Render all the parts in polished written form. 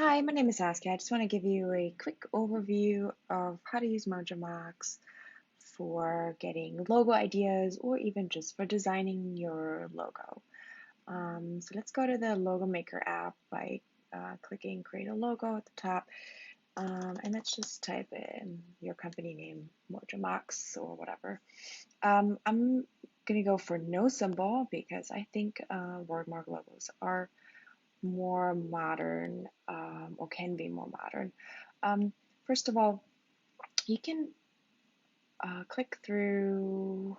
Hi, my name is Saskia. I just want to give you a quick overview of how to use Mojomox for getting logo ideas or even just for designing your logo. So let's go to the Logo Maker app by clicking Create a Logo at the top. And let's just type in your company name, Mojomox or whatever. I'm going to go for no symbol because I think wordmark logos are more modern or can be more modern. Um, First of all, you can click through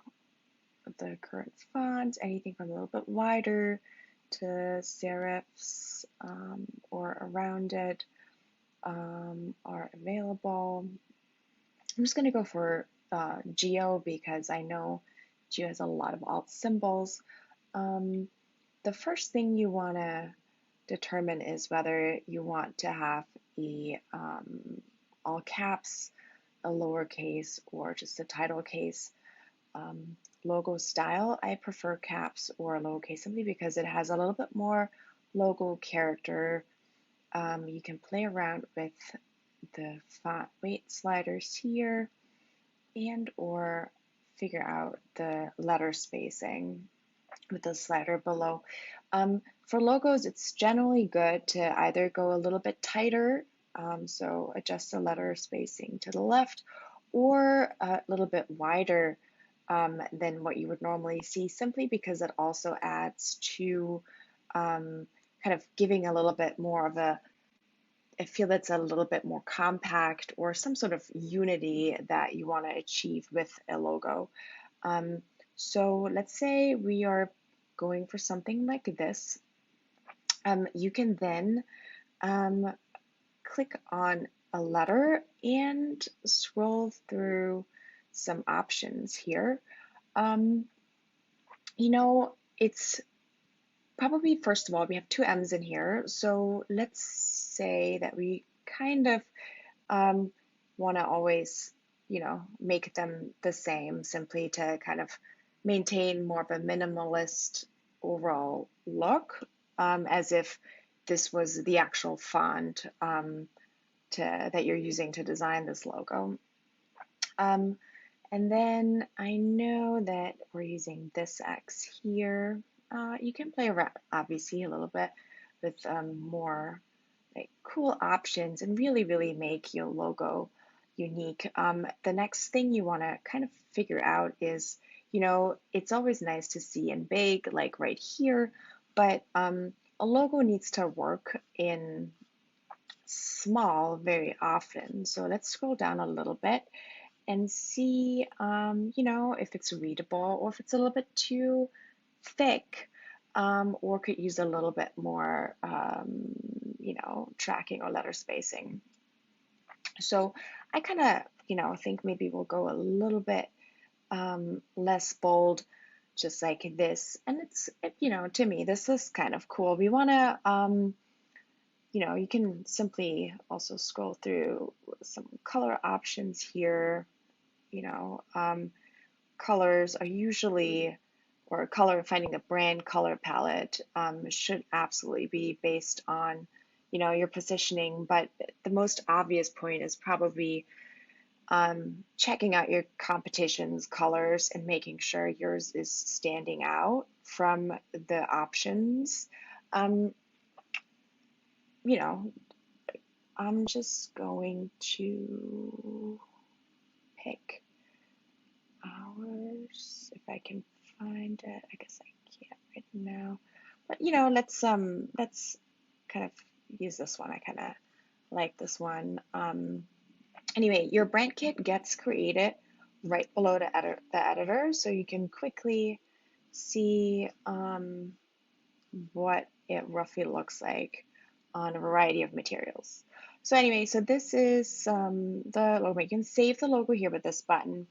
the current fonts, anything from a little bit wider to serifs or around it are available. I'm just going to go for Geo because I know Geo has a lot of alt symbols. Um, the first thing you want to determine is whether you want to have a all caps, a lowercase, or just a title case. Um, Logo style, I prefer caps or lowercase simply because it has a little bit more logo character. You can play around with the font weight sliders here and or figure out the letter spacing with the slider below. For logos, it's generally good to either go a little bit tighter, so adjust the letter spacing to the left, or a little bit wider than what you would normally see, simply because it also adds to kind of giving a little bit more of I feel that's a little bit more compact or some sort of unity that you want to achieve with a logo. Um, so let's say we are going for something like this. You can then um, click on a letter and scroll through some options here. Um, it's probably, first of all, we have two M's in here. So let's say that we kind of um, want to always, make them the same simply to kind of maintain more of a minimalist overall look, as if this was the actual font that you're using to design this logo. Um, and then I know that we're using this X here. You can play around, obviously, a little bit with more like cool options and really, really make your logo unique. The next thing you want to kind of figure out is, it's always nice to see in big, like right here, but a logo needs to work in small very often. So let's scroll down a little bit and see, if it's readable or if it's a little bit too thick, or could use a little bit more, tracking or letter spacing. So I kind of, think maybe we'll go a little bit less bold, just like this. And to me, this is kind of cool. We want to, you can simply also scroll through some color options here. You know, um, Colors are usually, or color, finding a brand color palette should absolutely be based on, your positioning. But the most obvious point is probably checking out your competition's colors and making sure yours is standing out from the options. Um, you know, I'm just going to pick ours if I can find it. I guess I can't right now. But let's kind of use this one. I kind of like this one. Anyway, your brand kit gets created right below the editor, so you can quickly see what it roughly looks like on a variety of materials. So anyway, so this is the logo. You can save the logo here with this button,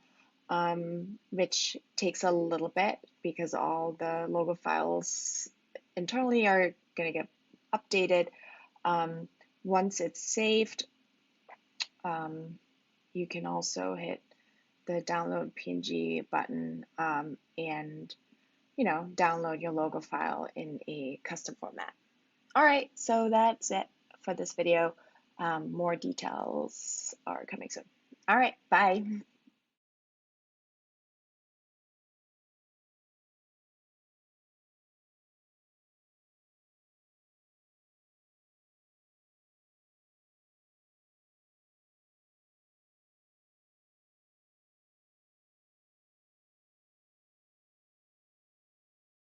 which takes a little bit because all the logo files internally are going to get updated. Um, Once it's saved, you can also hit the download PNG button and download your logo file in a custom format. All right, so that's it for this video. More details are coming soon. All right, bye.